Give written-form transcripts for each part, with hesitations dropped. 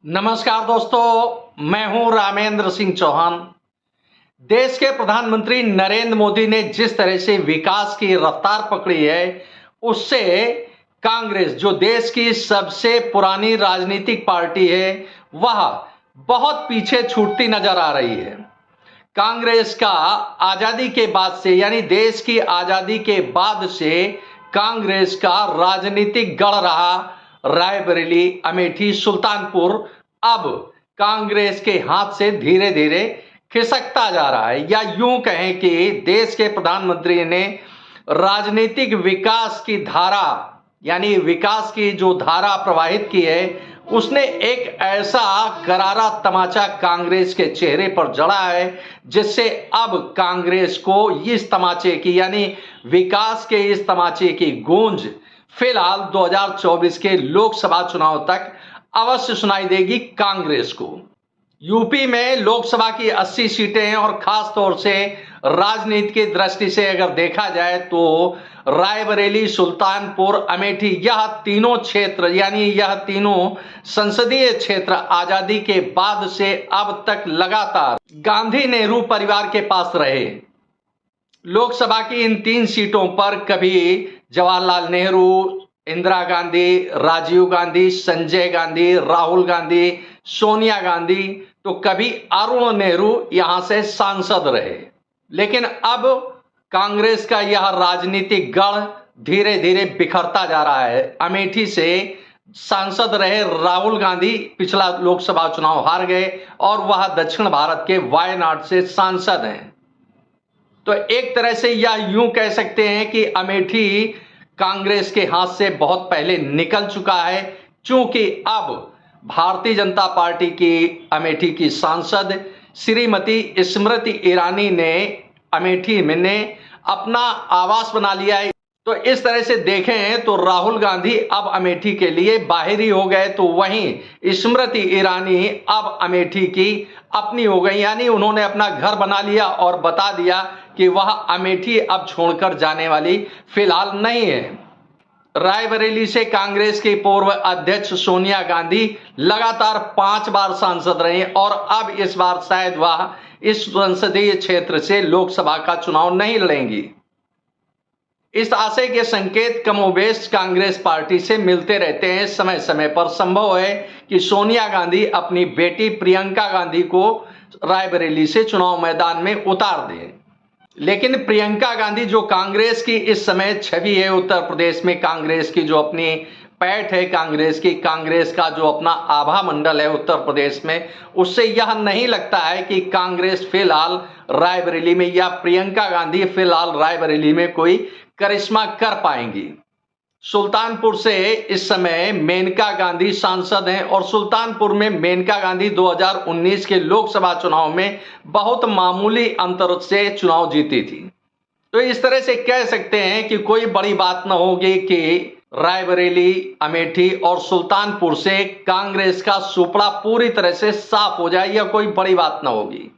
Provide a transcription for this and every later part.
नमस्कार दोस्तों, मैं हूं रामेंद्र सिंह चौहान। देश के प्रधानमंत्री नरेंद्र मोदी ने जिस तरह से विकास की रफ्तार पकड़ी है, उससे कांग्रेस, जो देश की सबसे पुरानी राजनीतिक पार्टी है, वह बहुत पीछे छूटती नजर आ रही है। कांग्रेस का आजादी के बाद से, यानी देश की आजादी के बाद से कांग्रेस का राजनीतिक गढ़ रहा रायबरेली, अमेठी, सुल्तानपुर, अब कांग्रेस के हाथ से धीरे धीरे खिसकता जा रहा है। या यूं कहें कि देश के प्रधानमंत्री ने राजनीतिक विकास की धारा, यानी विकास की जो धारा प्रवाहित की है, उसने एक ऐसा करारा तमाचा कांग्रेस के चेहरे पर जड़ा है, जिससे अब कांग्रेस को इस तमाचे की, यानी विकास के इस तमाचे की गूंज फिलहाल 2024 के लोकसभा चुनाव तक अवश्य सुनाई देगी कांग्रेस को। यूपी में लोकसभा की 80 सीटें हैं और खास तौर से राजनीति की दृष्टि से अगर देखा जाए तो रायबरेली, सुल्तानपुर, अमेठी, यह तीनों क्षेत्र, यानी यह तीनों संसदीय क्षेत्र आजादी के बाद से अब तक लगातार गांधी नेहरू परिवार के पास रहे। लोकसभा की इन 3 सीटों पर कभी जवाहरलाल नेहरू, इंदिरा गांधी, राजीव गांधी, संजय गांधी, राहुल गांधी, सोनिया गांधी, तो कभी अरुण नेहरू यहां से सांसद रहे। लेकिन अब कांग्रेस का यह राजनीतिक गढ़ धीरे धीरे बिखरता जा रहा है। अमेठी से सांसद रहे राहुल गांधी पिछला लोकसभा चुनाव हार गए और वह दक्षिण भारत के वायनाड से सांसद हैं। तो एक तरह से यह यूं कह सकते हैं कि अमेठी कांग्रेस के हाथ से बहुत पहले निकल चुका है, क्योंकि अब भारतीय जनता पार्टी की अमेठी की सांसद श्रीमती स्मृति ईरानी ने अमेठी में ने अपना आवास बना लिया है। तो इस तरह से देखें तो राहुल गांधी अब अमेठी के लिए बाहरी हो गए, तो वहीं स्मृति ईरानी अब अमेठी की अपनी हो गई, यानी उन्होंने अपना घर बना लिया और बता दिया कि वह अमेठी अब छोड़कर जाने वाली फिलहाल नहीं है। रायबरेली से कांग्रेस की पूर्व अध्यक्ष सोनिया गांधी लगातार 5 बार सांसद रही और अब इस बार शायद वह इस संसदीय क्षेत्र से लोकसभा का चुनाव नहीं लड़ेंगी। इस आशय के संकेत कमोबेश कांग्रेस पार्टी से मिलते रहते हैं। समय समय पर संभव है कि सोनिया गांधी अपनी बेटी प्रियंका गांधी को रायबरेली से चुनाव मैदान में उतार दें। लेकिन प्रियंका गांधी, जो कांग्रेस की इस समय छवि है उत्तर प्रदेश में, कांग्रेस की जो अपनी पैठ है, कांग्रेस का जो अपना आभा मंडल है उत्तर प्रदेश में, उससे यह नहीं लगता है कि कांग्रेस फिलहाल रायबरेली में, या प्रियंका गांधी फिलहाल रायबरेली में कोई करिश्मा कर पाएंगी। सुल्तानपुर से इस समय मेनका गांधी सांसद हैं और सुल्तानपुर में मेनका गांधी 2019 के लोकसभा चुनाव में बहुत मामूली अंतर से चुनाव जीती थी। तो इस तरह से कह सकते हैं कि कोई बड़ी बात न होगी कि रायबरेली, अमेठी और सुल्तानपुर से कांग्रेस का सुपड़ा पूरी तरह से साफ हो जाए, यह कोई बड़ी बात न होगी।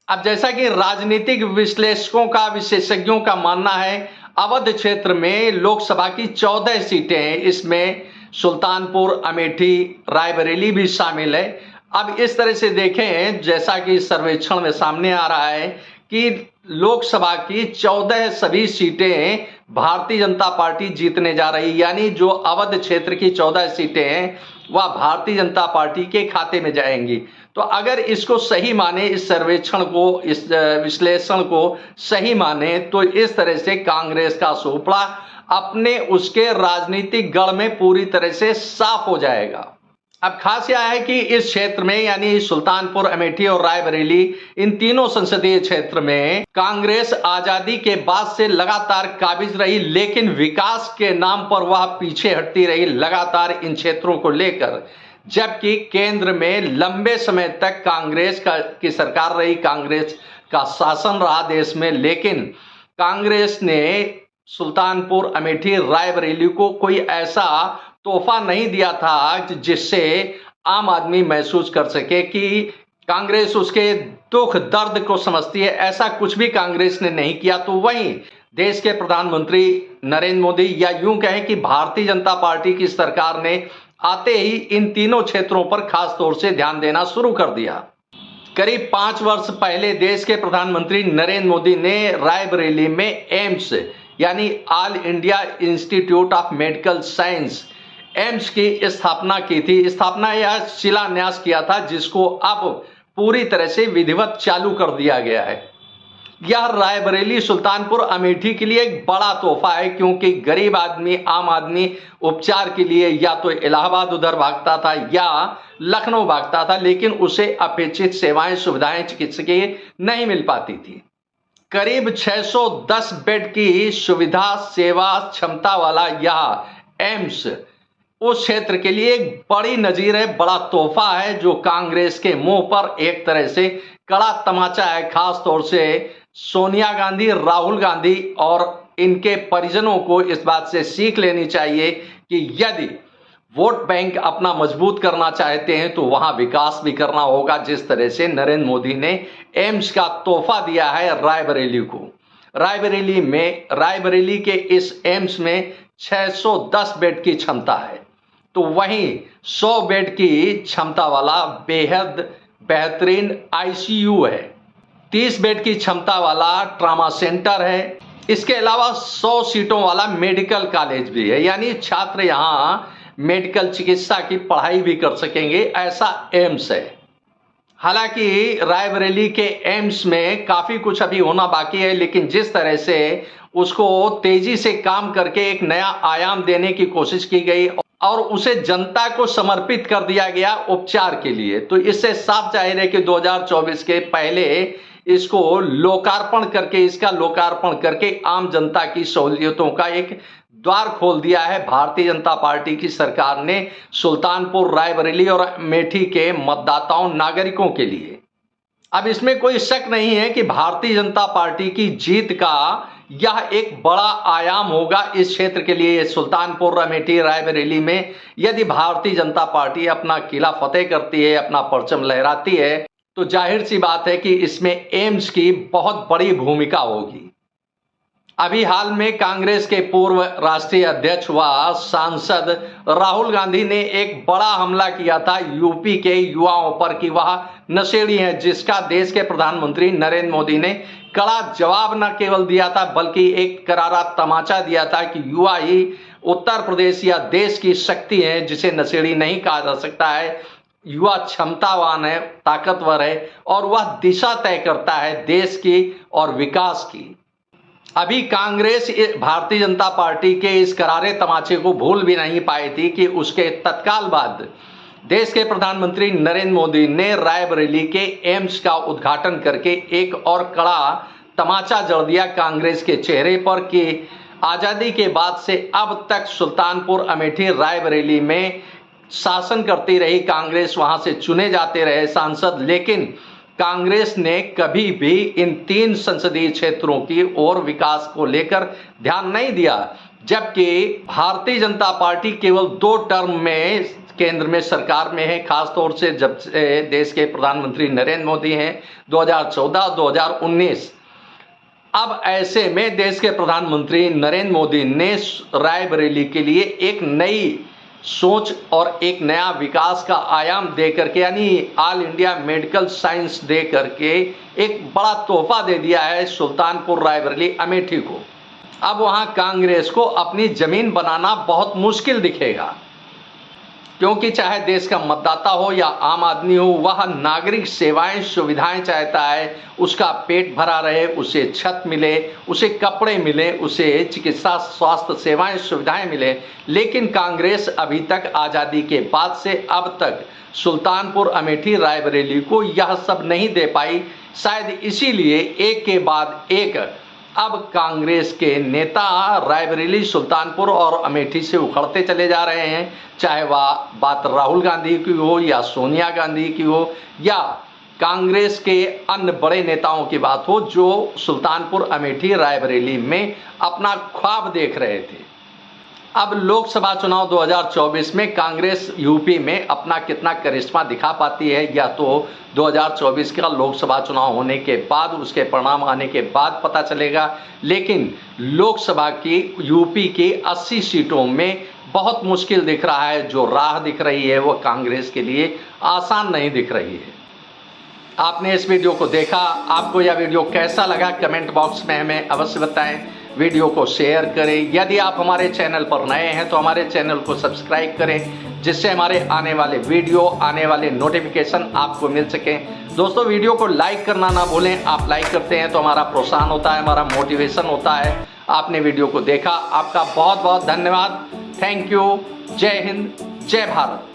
अब जैसा कि राजनीतिक विश्लेषकों का, विशेषज्ञों का मानना है, अवध क्षेत्र में लोकसभा की 14 सीटें हैं, इसमें सुल्तानपुर, अमेठी, रायबरेली भी शामिल है। अब इस तरह से देखें, जैसा कि सर्वेक्षण में सामने आ रहा है कि लोकसभा की 14 सभी सीटें भारतीय जनता पार्टी जीतने जा रही, यानी जो अवध क्षेत्र की 14 सीटें हैं वह भारतीय जनता पार्टी के खाते में जाएंगी। तो अगर इसको सही माने, इस सर्वेक्षण को, इस विश्लेषण को सही माने, तो इस तरह से कांग्रेस का सुपड़ा अपने उसके राजनीतिक गढ़ में पूरी तरह से साफ हो जाएगा। अब खास यह है कि इस क्षेत्र में, यानी सुल्तानपुर, अमेठी और रायबरेली, इन तीनों संसदीय क्षेत्र में कांग्रेस आजादी के बाद से लगातार काबिज रही, लेकिन विकास के नाम पर वह पीछे हटती रही लगातार इन क्षेत्रों को लेकर। जबकि केंद्र में लंबे समय तक कांग्रेस की सरकार रही, कांग्रेस का शासन रहा देश में, लेकिन कांग्रेस ने सुल्तानपुर, अमेठी, रायबरेली को कोई ऐसा तोहफा नहीं दिया था जिससे आम आदमी महसूस कर सके कि कांग्रेस उसके दुख दर्द को समझती है। ऐसा कुछ भी कांग्रेस ने नहीं किया। तो वहीं देश के प्रधानमंत्री नरेंद्र मोदी, या यूं कहें कि भारतीय जनता पार्टी की सरकार ने आते ही इन तीनों क्षेत्रों पर खास तौर से ध्यान देना शुरू कर दिया। करीब 5 वर्ष पहले देश के प्रधानमंत्री नरेंद्र मोदी ने रायबरेली में एम्स यानी all India institute of medical science AIIMS की स्थापना की थी। स्थापना या शिलान्यास किया था, जिसको अब पूरी तरह से विधिवत चालू कर दिया गया है। यह रायबरेली सुल्तानपुर अमेठी के लिए एक बड़ा तोहफा है, क्योंकि गरीब आदमी, आम आदमी उपचार के लिए या तो इलाहाबाद उधर भागता था या लखनऊ भागता था, लेकिन उसे अपेक्षित सेवाएं, सुविधाएं चिकित्सकीय नहीं मिल पाती थी। करीब 610 बेड की सुविधा सेवा क्षमता वाला यह एम्स उस क्षेत्र के लिए एक बड़ी नजीर है, बड़ा तोहफा है, जो कांग्रेस के मुंह पर एक तरह से कड़ा तमाचा है। खास तौर से सोनिया गांधी, राहुल गांधी और इनके परिजनों को इस बात से सीख लेनी चाहिए कि यदि वोट बैंक अपना मजबूत करना चाहते हैं तो वहां विकास भी करना होगा, जिस तरह से नरेंद्र मोदी ने एम्स का तोहफा दिया है रायबरेली को। रायबरेली के इस एम्स में 610 बेड की क्षमता है, तो वहीं 100 बेड की क्षमता वाला बेहद बेहतरीन आईसीयू है। 30 बेड की क्षमता वाला ट्रामा सेंटर है। इसके अलावा 100 सीटों वाला मेडिकल कॉलेज भी है, यानी छात्र यहां मेडिकल चिकित्सा की पढ़ाई भी कर सकेंगे, ऐसा एम्स है। हालांकि रायबरेली के एम्स में काफी कुछ अभी होना बाकी है, लेकिन जिस तरह से उसको तेजी से काम करके एक नया आयाम देने की कोशिश की गई और उसे जनता को समर्पित कर दिया गया उपचार के लिए, तो इससे साफ जाहिर है कि 2024 के पहले इसका लोकार्पण करके आम जनता की सहूलियतों का एक द्वार खोल दिया है भारतीय जनता पार्टी की सरकार ने सुल्तानपुर, रायबरेली और अमेठी के मतदाताओं, नागरिकों के लिए। अब इसमें कोई शक नहीं है कि भारतीय जनता पार्टी की जीत का यह एक बड़ा आयाम होगा इस क्षेत्र के लिए। सुल्तानपुर, अमेठी, रायबरेली में यदि भारतीय जनता पार्टी अपना किला फतेह करती है, अपना परचम लहराती है, तो जाहिर सी बात है कि इसमें एम्स की बहुत बड़ी भूमिका होगी। अभी हाल में कांग्रेस के पूर्व राष्ट्रीय अध्यक्ष व सांसद राहुल गांधी ने एक बड़ा हमला किया था यूपी के युवाओं पर कि वह नशेड़ी हैं, जिसका देश के प्रधानमंत्री नरेंद्र मोदी ने कड़ा जवाब न केवल दिया था, बल्कि एक करारा तमाचा दिया था कि युवा ही उत्तर प्रदेश या देश की शक्ति है, जिसे नशेड़ी नहीं कहा जा सकता है। युवा क्षमतावान है, ताकतवर है और वह दिशा तय करता है देश की और विकास की। अभी कांग्रेस भारतीय जनता पार्टी के इस करारे तमाचे को भूल भी नहीं पाई थी कि उसके तत्काल बाद देश के प्रधानमंत्री नरेंद्र मोदी ने रायबरेली के एम्स का उद्घाटन करके एक और कड़ा तमाचा जड़ दिया कांग्रेस के चेहरे पर कि आजादी के बाद से अब तक सुल्तानपुर, अमेठी, रायबरेली में शासन करती रही कांग्रेस, वहां से चुने जाते रहे सांसद, लेकिन कांग्रेस ने कभी भी इन 3 संसदीय क्षेत्रों की ओर विकास को लेकर ध्यान नहीं दिया, जबकि भारतीय जनता पार्टी केवल 2 टर्म में केंद्र में सरकार में है, खासतौर से जब से देश के प्रधानमंत्री नरेंद्र मोदी हैं 2014-2019। अब ऐसे में देश के प्रधानमंत्री नरेंद्र मोदी ने रायबरेली के लिए एक नई सोच और एक नया विकास का आयाम दे करके, यानी ऑल इंडिया मेडिकल साइंस दे करके एक बड़ा तोहफा दे दिया है सुल्तानपुर, रायबरेली, अमेठी को। अब वहां कांग्रेस को अपनी जमीन बनाना बहुत मुश्किल दिखेगा, क्योंकि चाहे देश का मतदाता हो या आम आदमी हो, वह नागरिक सेवाएं, सुविधाएं चाहता है, उसका पेट भरा रहे, उसे छत मिले, उसे कपड़े मिले, उसे चिकित्सा स्वास्थ्य सेवाएं, सुविधाएं मिले। लेकिन कांग्रेस अभी तक आज़ादी के बाद से अब तक सुल्तानपुर, अमेठी, रायबरेली को यह सब नहीं दे पाई। शायद इसीलिए एक के बाद एक अब कांग्रेस के नेता रायबरेली, सुल्तानपुर और अमेठी से उखड़ते चले जा रहे हैं, चाहे वह बात राहुल गांधी की हो या सोनिया गांधी की हो या कांग्रेस के अन्य बड़े नेताओं की बात हो, जो सुल्तानपुर, अमेठी, रायबरेली में अपना ख्वाब देख रहे थे। अब लोकसभा चुनाव 2024 में कांग्रेस यूपी में अपना कितना करिश्मा दिखा पाती है, या तो 2024 का लोकसभा चुनाव होने के बाद, उसके परिणाम आने के बाद पता चलेगा। लेकिन लोकसभा की यूपी की 80 सीटों में बहुत मुश्किल दिख रहा है। जो राह दिख रही है वो कांग्रेस के लिए आसान नहीं दिख रही है। आपने इस वीडियो को देखा, आपको यह वीडियो कैसा लगा कमेंट बॉक्स में हमें अवश्य बताएं। वीडियो को शेयर करें। यदि आप हमारे चैनल पर नए हैं तो हमारे चैनल को सब्सक्राइब करें, जिससे हमारे आने वाले वीडियो, आने वाले नोटिफिकेशन आपको मिल सकें। दोस्तों, वीडियो को लाइक करना ना भूलें। आप लाइक करते हैं तो हमारा प्रोत्साहन होता है, हमारा मोटिवेशन होता है। आपने वीडियो को देखा, आपका बहुत बहुत धन्यवाद। Thank you. जय हिंद, जय भारत।